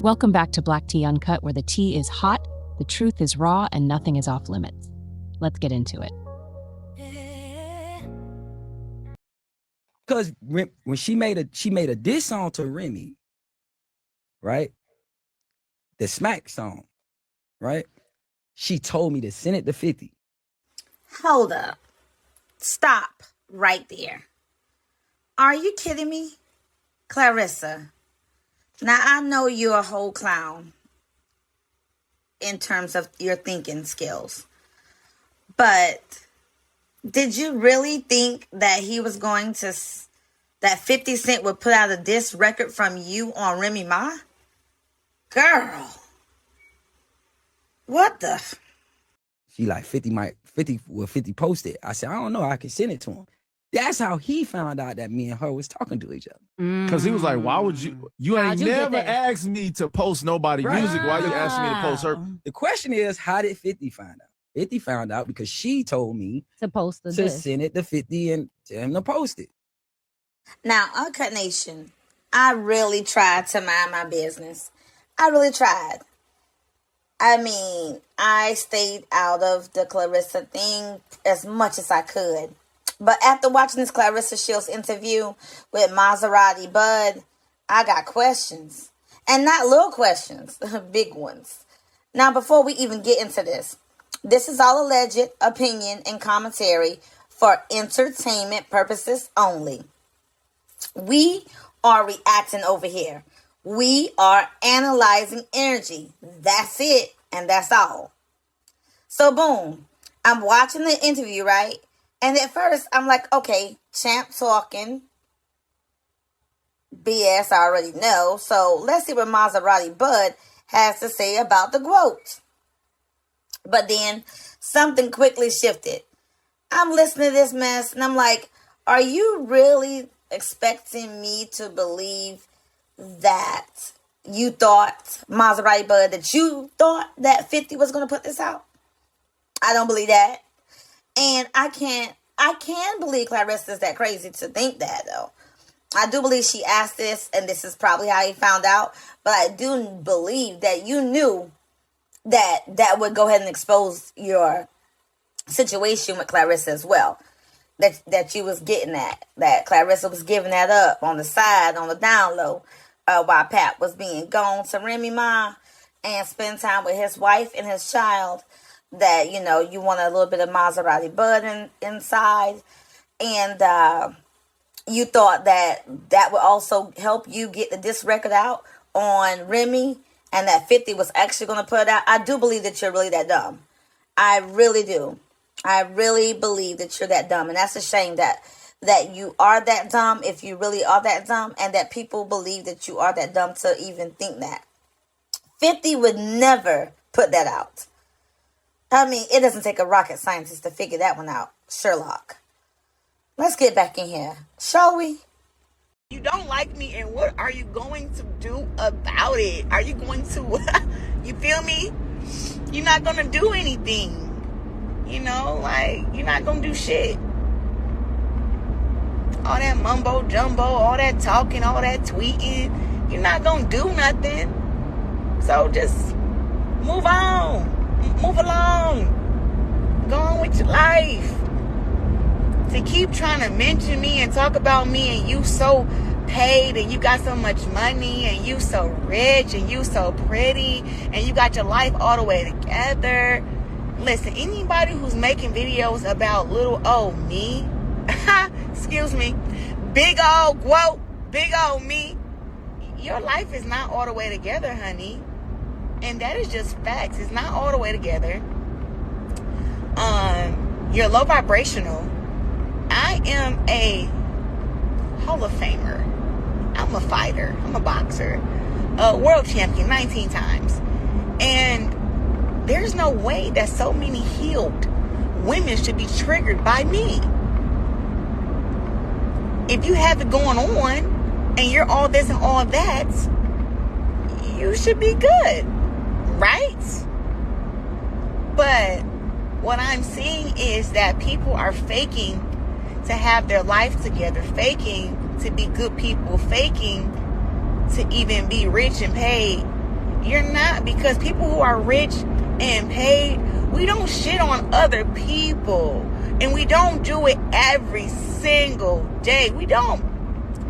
Welcome back to Black Tea Uncut, where the tea is hot, the truth is raw, and nothing is off limits. Let's get into it. Because when she made a diss song to Remy, right? The Smack song, right? She told me to send it to 50. Hold up. Stop right there. Are you kidding me? Claressa, now I know you're a whole clown in terms of your thinking skills, but did you really think that he was going to, that 50 Cent would put out a diss record from you on Remy Ma? Girl. What the? She like 50 post it. I said, I don't know, I can send it to him. That's how he found out that me and her was talking to each other. Because he was like, why would you ain't never asked me to post nobody music. Why you asking me to post her? The question is, how did 50 find out? 50 found out because she told me to post the to send it to 50 and tell him to post it. Now, Uncut Nation, I really tried to mind my business. I really tried. I mean, I stayed out of the Claressa thing as much as I could. But after watching this Claressa Shields interview with Maserati Bud, I got questions. And not little questions, big ones. Now, before we even get into this is all alleged opinion and commentary for entertainment purposes only. We are reacting over here. We are analyzing energy. That's it, and that's all. So, boom. I'm watching the interview, right? And at first, I'm like, okay, Champ talking. BS, I already know. So let's see what Maserati Bud has to say about the quote. But then something quickly shifted. I'm listening to this mess, and I'm like, are you really expecting me to believe that you thought, Maserati Bud, that you thought that 50 was going to put this out? I don't believe that. And I can believe Claressa is that crazy to think that, though. I do believe she asked this, and this is probably how he found out. But I do believe that you knew that would go ahead and expose your situation with Claressa as well. That you was getting that Claressa was giving that up on the side, on the down low, while Pat was being gone to Remy Ma and spend time with his wife and his child. That, you know, you want a little bit of Maserati Bud inside. And you thought that would also help you get the disc record out on Remy. And that 50 was actually going to put it out. I do believe that you're really that dumb. I really do. I really believe that you're that dumb. And that's a shame that you are that dumb, if you really are that dumb. And that people believe that you are that dumb to even think that. 50 would never put that out. I mean, it doesn't take a rocket scientist to figure that one out. Sherlock. Let's get back in here, shall we? You don't like me, and what are you going to do about it? Are you going to, you feel me? You're not going to do anything. You know, like, you're not going to do shit. All that mumbo jumbo, all that talking, all that tweeting. You're not going to do nothing. So just move on. Move along. Go on with your life. To keep trying to mention me and talk about me and you so paid and you got so much money and you so rich and you so pretty and you got your life all the way together. Listen, anybody who's making videos about little old me, excuse me, big old me, your life is not all the way together, honey. And that is just facts. It's not all the way together. You're low vibrational. I am a Hall of Famer. I'm a fighter. I'm a boxer. A world champion 19 times. And there's no way that so many healed women should be triggered by me. If you have it going on and you're all this and all that, you should be good. Right? But what I'm seeing is that people are faking to have their life together, faking to be good people, faking to even be rich and paid, You're not, because people who are rich and paid, we don't shit on other people. And we don't do it every single day. We don't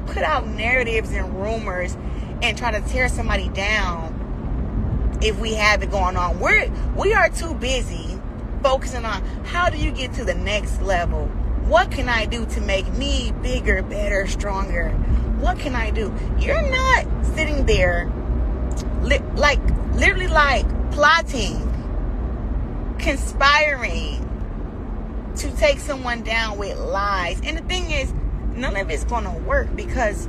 put out narratives and rumors and try to tear somebody down if we have it going on. We are too busy focusing on how do you get to the next level? What can I do to make me bigger, better, stronger? What can I do? You're not sitting there literally plotting, conspiring to take someone down with lies. And the thing is, none of it's going to work, because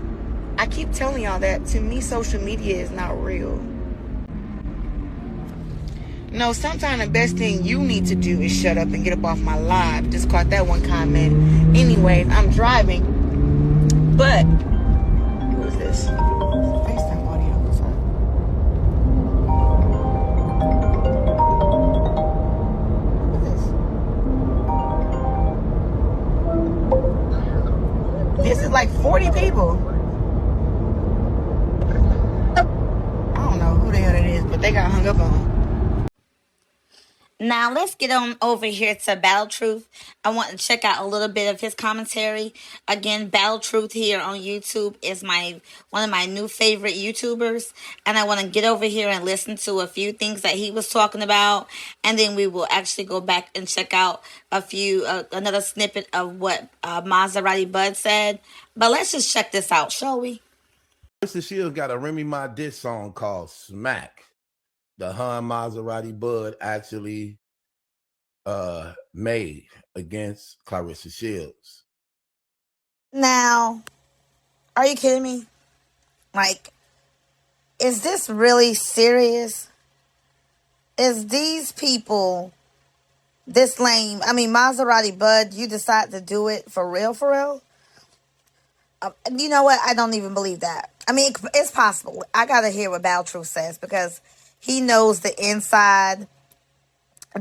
I keep telling y'all that, to me, social media is not real. No, sometimes the best thing you need to do is shut up and get up off my live. Just caught that one comment. Anyways, I'm driving. But, who is this? FaceTime audio. Who is this? This is like 40 people. I don't know who the hell it is, but they got hung up on. Now let's get on over here to BattleTruth. I want to check out a little bit of his commentary. Again, BattleTruth here on YouTube is one of my new favorite YouTubers, and I want to get over here and listen to a few things that he was talking about, and then we will actually go back and check out another snippet of what Maserati Bud said. But let's just check this out, shall we? Claressa Shields got a Remy Ma diss song called Smack. The Maserati Bud actually made against Claressa Shields. Now, are you kidding me? Like, is this really serious? Is these people this lame? I mean, Maserati Bud, you decide to do it for real, for real? You know what? I don't even believe that. I mean, it's possible. I got to hear what BattleTruth says, because he knows the inside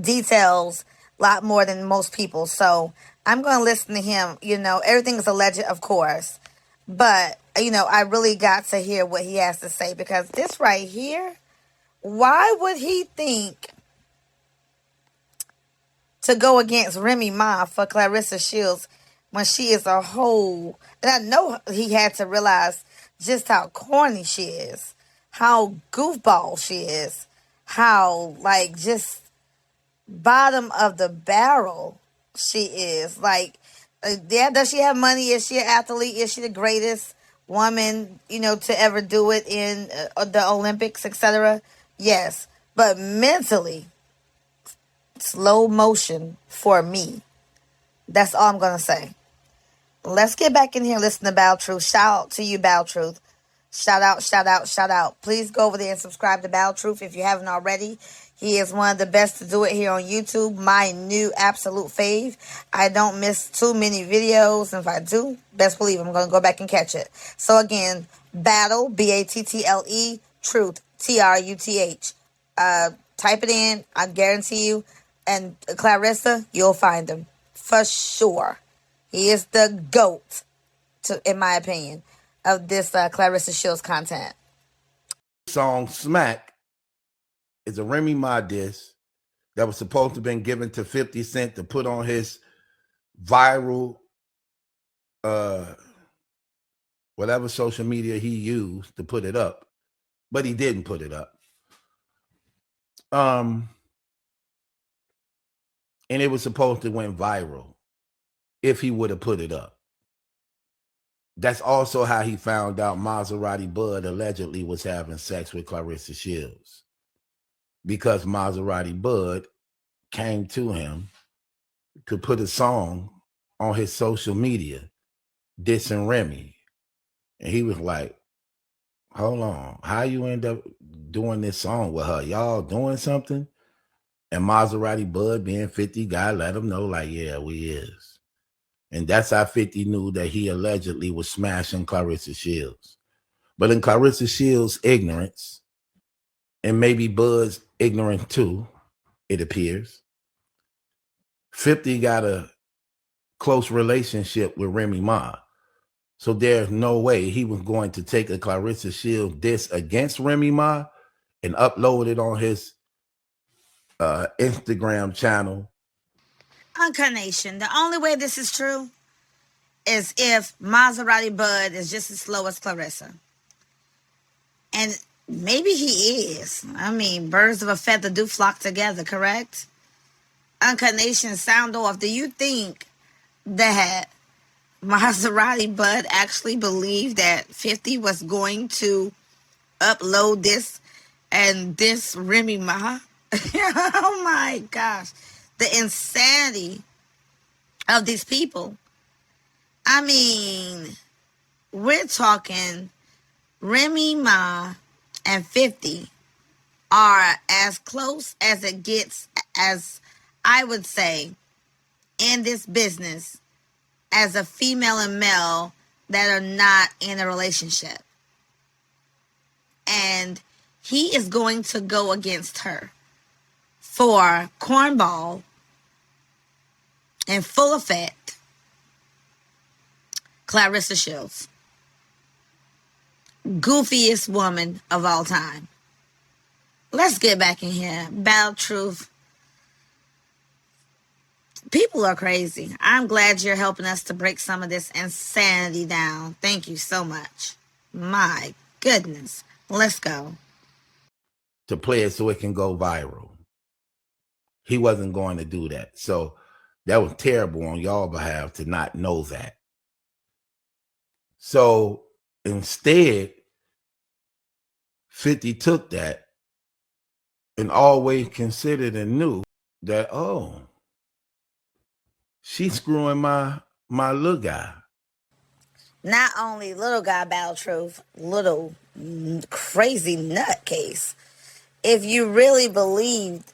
details a lot more than most people. So I'm going to listen to him. You know, everything is alleged, of course. But, you know, I really got to hear what he has to say, because this right here, why would he think to go against Remy Ma for Claressa Shields when she is a whole? And I know he had to realize just how corny she is, how goofball she is, how, like, just bottom of the barrel she is. Like, yeah, does she have money? Is she an athlete? Is she the greatest woman, you know, to ever do it in the Olympics, etc.? Yes. But mentally, slow motion for me. That's all I'm going to say. Let's get back in here and listen to BattleTruth. Shout out to you, BattleTruth. Shout out, shout out, shout out. Please go over there and subscribe to BattleTruth if you haven't already. He is one of the best to do it here on YouTube. My new absolute fave. I don't miss too many videos. And if I do, best believe I'm going to go back and catch it. So again, Battle, BATTLE, Truth, TRUTH. Type it in. I guarantee you. And Claressa, you'll find him. For sure. He is the GOAT, in my opinion, of this Claressa Shields content. Song Smack is a Remy Ma diss that was supposed to have been given to 50 Cent to put on his viral whatever social media he used to put it up, but he didn't put it up. And it was supposed to went viral if he would have put it up. That's also how he found out Maserati Bud allegedly was having sex with Claressa Shields, because Maserati Bud came to him to put a song on his social media dissing Remy. And he was like, hold on, how you end up doing this song with her? Y'all doing something? And Maserati Bud, being 50 guy, let him know, like, yeah, we is. And that's how 50 knew that he allegedly was smashing Claressa Shields. But in Claressa Shields' ignorance, and maybe Bud's ignorant too, it appears, 50 got a close relationship with Remy Ma. So there's no way he was going to take a Claressa Shields diss against Remy Ma and upload it on his Instagram channel. Incarnation. The only way this is true is if Maserati Bud is just as slow as Claressa. And maybe he is. I mean, birds of a feather do flock together, correct? Incarnation, sound off. Do you think that Maserati Bud actually believed that 50 was going to upload this and this Remy Ma? Oh my gosh. The insanity of these people. I mean, we're talking Remy Ma and 50 are as close as it gets, as I would say, in this business, as a female and male that are not in a relationship. And he is going to go against her for cornball in full effect. Claressa Shields, goofiest woman of all time. Let's get back in here. BattleTruth. People are crazy. I'm glad you're helping us to break some of this insanity down. Thank you so much. My goodness. Let's go. To play it so it can go viral. He wasn't going to do that. So that was terrible on y'all behalf to not know that. So instead, 50 took that and always considered and knew that, oh, she's screwing my little guy. Not only little guy BattleTruth, little crazy nutcase. If you really believed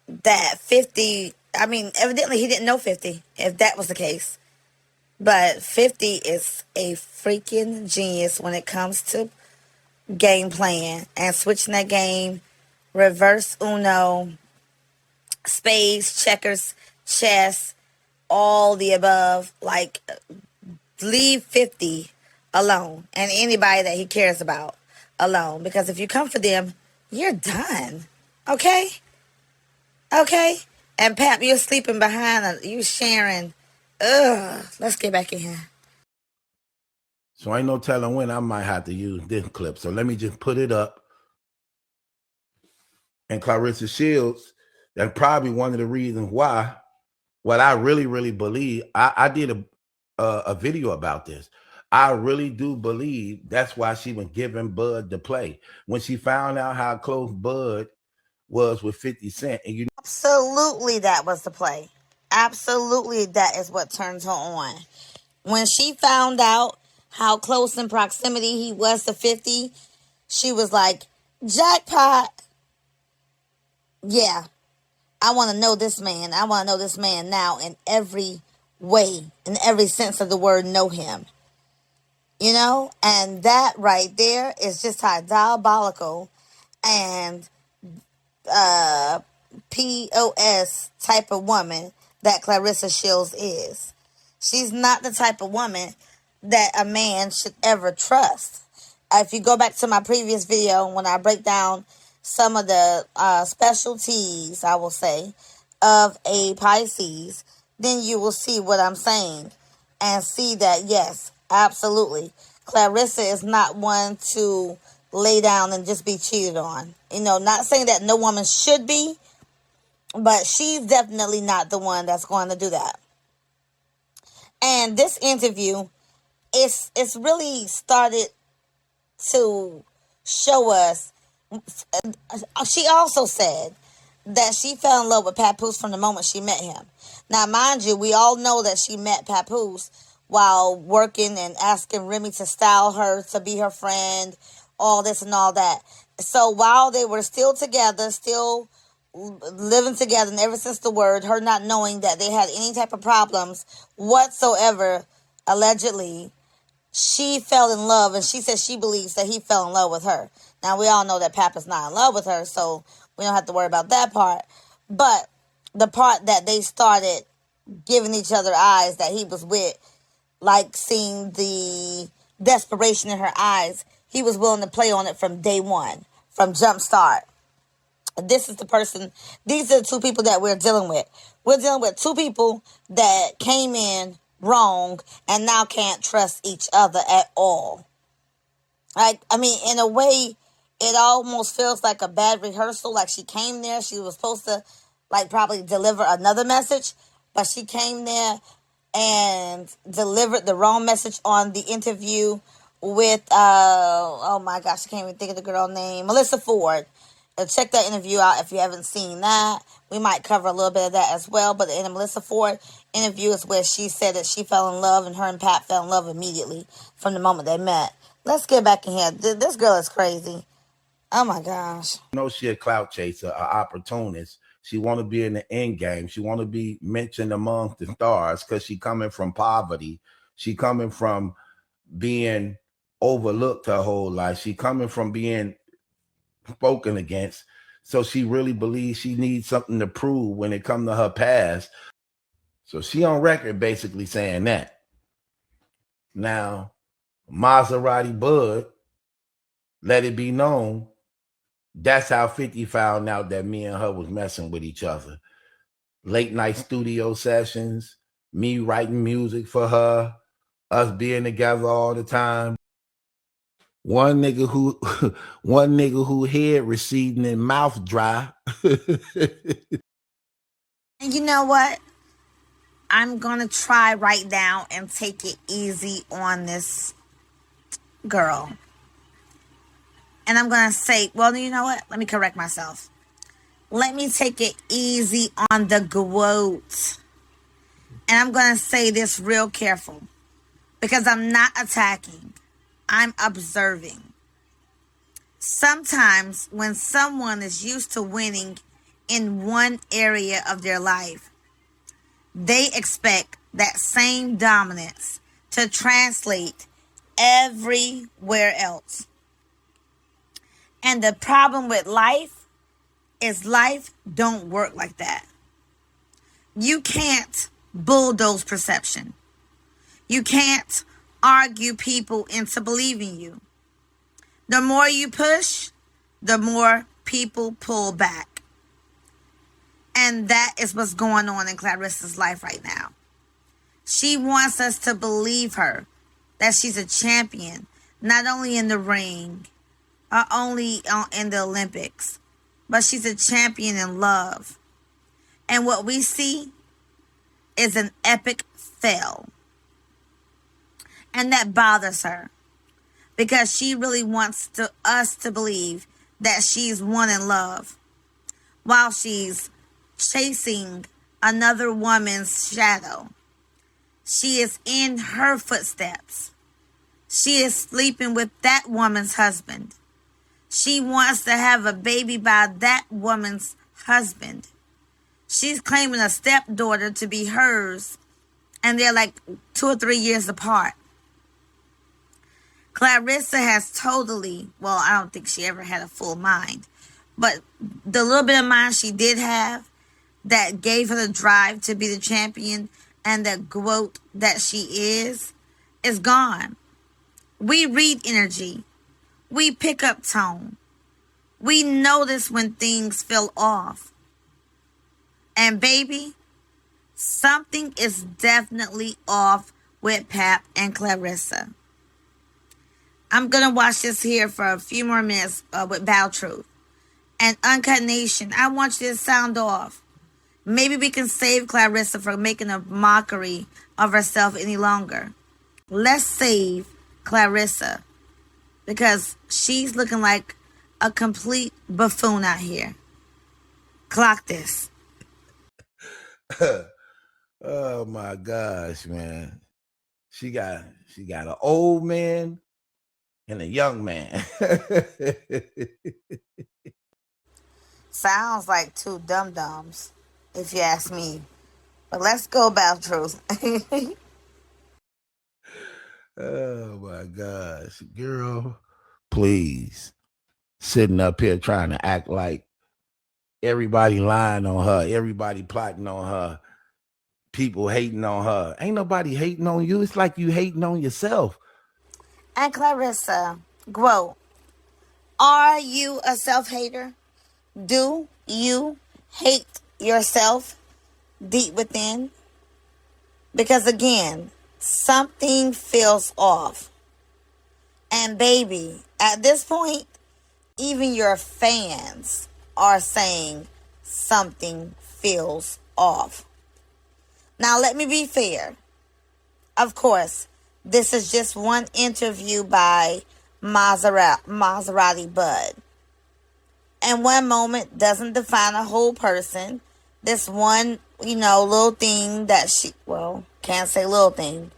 that 50, I mean, evidently he didn't know 50, if that was the case. But 50 is a freaking genius when it comes to game playing and switching that game, reverse Uno, spades, checkers, chess, all the above. Like, leave 50 alone and anybody that he cares about alone. Because if you come for them, you're done. Okay? Okay? And Pap, you're sleeping behind, you sharing. Ugh. Let's get back in here. So ain't no telling when I might have to use this clip. So let me just put it up. And Claressa Shields, that's probably one of the reasons why, what I really, really believe, I did a video about this. I really do believe that's why she was giving Bud the play. When she found out how close Bud was with 50 Cent. And you know, absolutely that was the play. Absolutely that is what turned her on. When she found out how close in proximity he was to 50, she was like, jackpot. Yeah, I want to know this man. I want to know this man now in every way, in every sense of the word, know him. You know? And that right there is just how diabolical and POS type of woman that Claressa Shields is. She's not the type of woman that a man should ever trust. If you go back to my previous video when I break down some of the specialties, I will say, of a Pisces, then you will see what I'm saying and see that, yes, absolutely, Claressa is not one to lay down and just be cheated on. You know, not saying that no woman should be, but she's definitely not the one that's going to do that. And this interview, it's really started to show us. She also said that she fell in love with Papoose from the moment she met him. Now, mind you, we all know that she met Papoose while working and asking Remy to style her, to be her friend, all this and all that. So while they were still together, still living together, and ever since the word, her not knowing that they had any type of problems whatsoever, allegedly, she fell in love, and she said she believes that he fell in love with her. Now, we all know that Papa's not in love with her, so we don't have to worry about that part. But the part that they started giving each other eyes, that he was with, like seeing the desperation in her eyes, he was willing to play on it from day one, from Jump Start. This is the person, these are the two people that we're dealing with. We're dealing with two people that came in wrong and now can't trust each other at all. Like, I mean, in a way, it almost feels like a bad rehearsal. Like, she came there, she was supposed to, like, probably deliver another message, but she came there and delivered the wrong message on the interview with, oh my gosh, I can't even think of the girl name, Melissa Ford. Check that interview out if you haven't seen that. We might cover a little bit of that as well. But in the Melissa Ford interview is where she said that she fell in love, and her and Pat fell in love immediately from the moment they met. Let's get back in here. This girl is crazy. Oh my gosh. No, she a clout chaser, an opportunist. She want to be in the end game. She want to be mentioned among the stars because she coming from poverty. She coming from being overlooked her whole life. She coming from being spoken against. So she really believes she needs something to prove when it comes to her past. So she on record basically saying that. Now, Maserati Bud, let it be known, that's how 50 found out that me and her was messing with each other. Late night studio sessions, me writing music for her, us being together all the time. One nigga who head receding and mouth dry. And you know what? I'm going to try right now and take it easy on this girl. And I'm going to say, well, you know what? Let me correct myself. Let me take it easy on the GOAT. And I'm going to say this real careful, because I'm not attacking. I'm observing. Sometimes when someone is used to winning in one area of their life, they expect that same dominance to translate everywhere else. And the problem with life is life don't work like that. You can't bulldoze perception. You can't argue people into believing you. The more you push, the more people pull back. And that is what's going on in Claressa's life right now. She wants us to believe her, that she's a champion, not only in the ring or only in the Olympics, but she's a champion in love. And what we see is an epic fail. And that bothers her, because she really wants us to believe that she's one in love while she's chasing another woman's shadow. She is in her footsteps. She is sleeping with that woman's husband. She wants to have a baby by that woman's husband. She's claiming a stepdaughter to be hers, and they're like 2 or 3 years apart. Claressa has totally, well, I don't think she ever had a full mind, but the little bit of mind she did have that gave her the drive to be the champion and the GOAT that she is gone. We read energy. We pick up tone. We notice when things feel off. And baby, something is definitely off with Pap and Claressa. I'm going to watch this here for a few more minutes with BATTLETRUTH. And Uncut Nation, I want you to sound off. Maybe we can save Claressa from making a mockery of herself any longer. Let's save Claressa, because she's looking like a complete buffoon out here. Clock this. Oh my gosh, man. She got an old man and a young man. Sounds like two dum-dums, if you ask me. But let's go BATTLETRUTH. Oh my gosh, girl, please. Sitting up here trying to act like everybody lying on her, everybody plotting on her, people hating on her. Ain't nobody hating on you. It's like you hating on yourself. And Claressa, GOAT, Are you a self-hater? Do you hate yourself deep within? Because again, something feels off. And baby, at this point, even your fans are saying something feels off. Now, let me be fair. Of course, this is just one interview by Maserati Bud. And one moment doesn't define a whole person. This one, little thing that can't say little thing.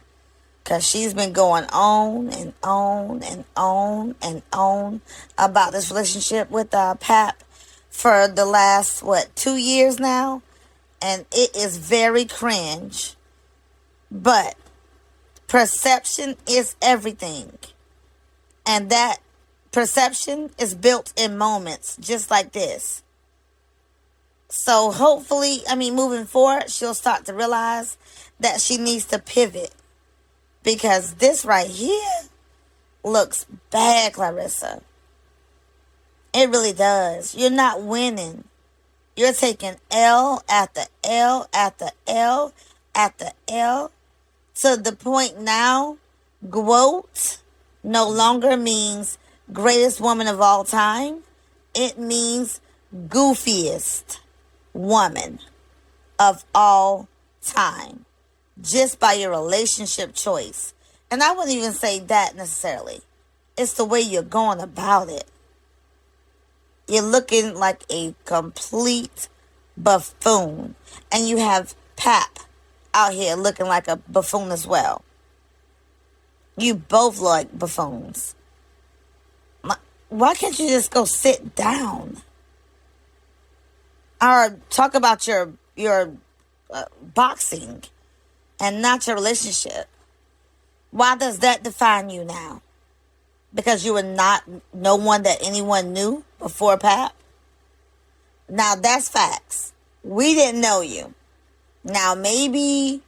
Because she's been going on and on and on and on about this relationship with Pap for the last, 2 years now? And it is very cringe. But perception is everything. And that perception is built in moments just like this. So hopefully, moving forward, she'll start to realize that she needs to pivot. Because this right here looks bad, Claressa. It really does. You're not winning. You're taking L after L after L after L. To the point now, GWOAT no longer means greatest woman of all time. It means goofiest woman of all time. Just by your relationship choice. And I wouldn't even say that necessarily. It's the way you're going about it. You're looking like a complete buffoon. And you have Pap out here looking like a buffoon as well. You both look like buffoons. Why can't you just go sit down? Or talk about your boxing and not your relationship. Why does that define you now? Because you were not no one that anyone knew before Pap? Now that's facts. We didn't know you. Now maybe,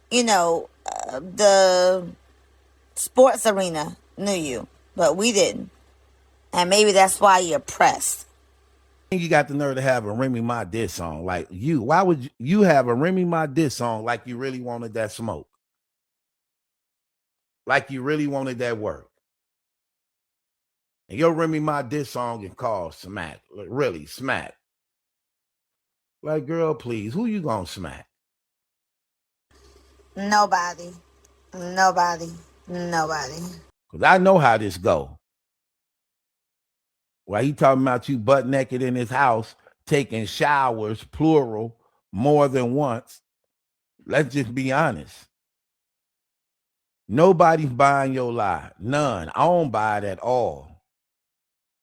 the sports arena knew you, but we didn't. And maybe that's why you're pressed. You got the nerve to have a Remy Ma diss song like you. Why would you have a Remy Ma diss song like you really wanted that smoke? Like you really wanted that work. And your Remy Ma diss song is called Smack. Really, Smack. Like, girl, please, who you gonna smack? Nobody. Nobody. Nobody. Because I know how this go. While he talking about you butt naked in his house, taking showers, plural, more than once. Let's just be honest. Nobody's buying your lie. None. I don't buy it at all.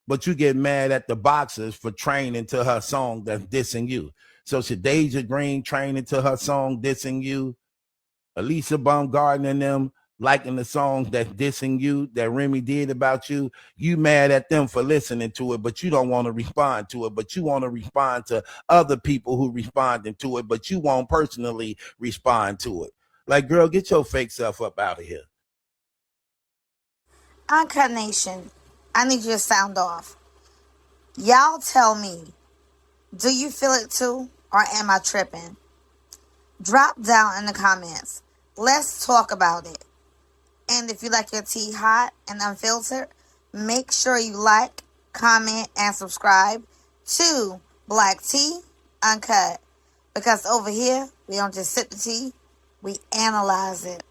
But you get mad at the boxers for training to her song that's dissing you. So Shadeja Green training to her song dissing you. Elisa Baumgarten and them liking the song that's dissing you, that Remy did about you. You mad at them for listening to it, but you don't want to respond to it. But you want to respond to other people who responding to it, but you won't personally respond to it. Like, girl, get your fake self up out of here. Uncut Nation, I need you to sound off. Y'all tell me, do you feel it too, or am I tripping? Drop down in the comments. Let's talk about it. And if you like your tea hot and unfiltered, make sure you like, comment, and subscribe to Black Tea Uncut. Because over here, we don't just sip the tea, we analyze it.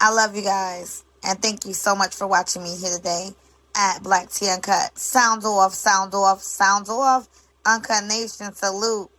I love you guys. And thank you so much for watching me here today at Black Tea Uncut. Sound off, sound off, sound off. Uncut Nation, salute.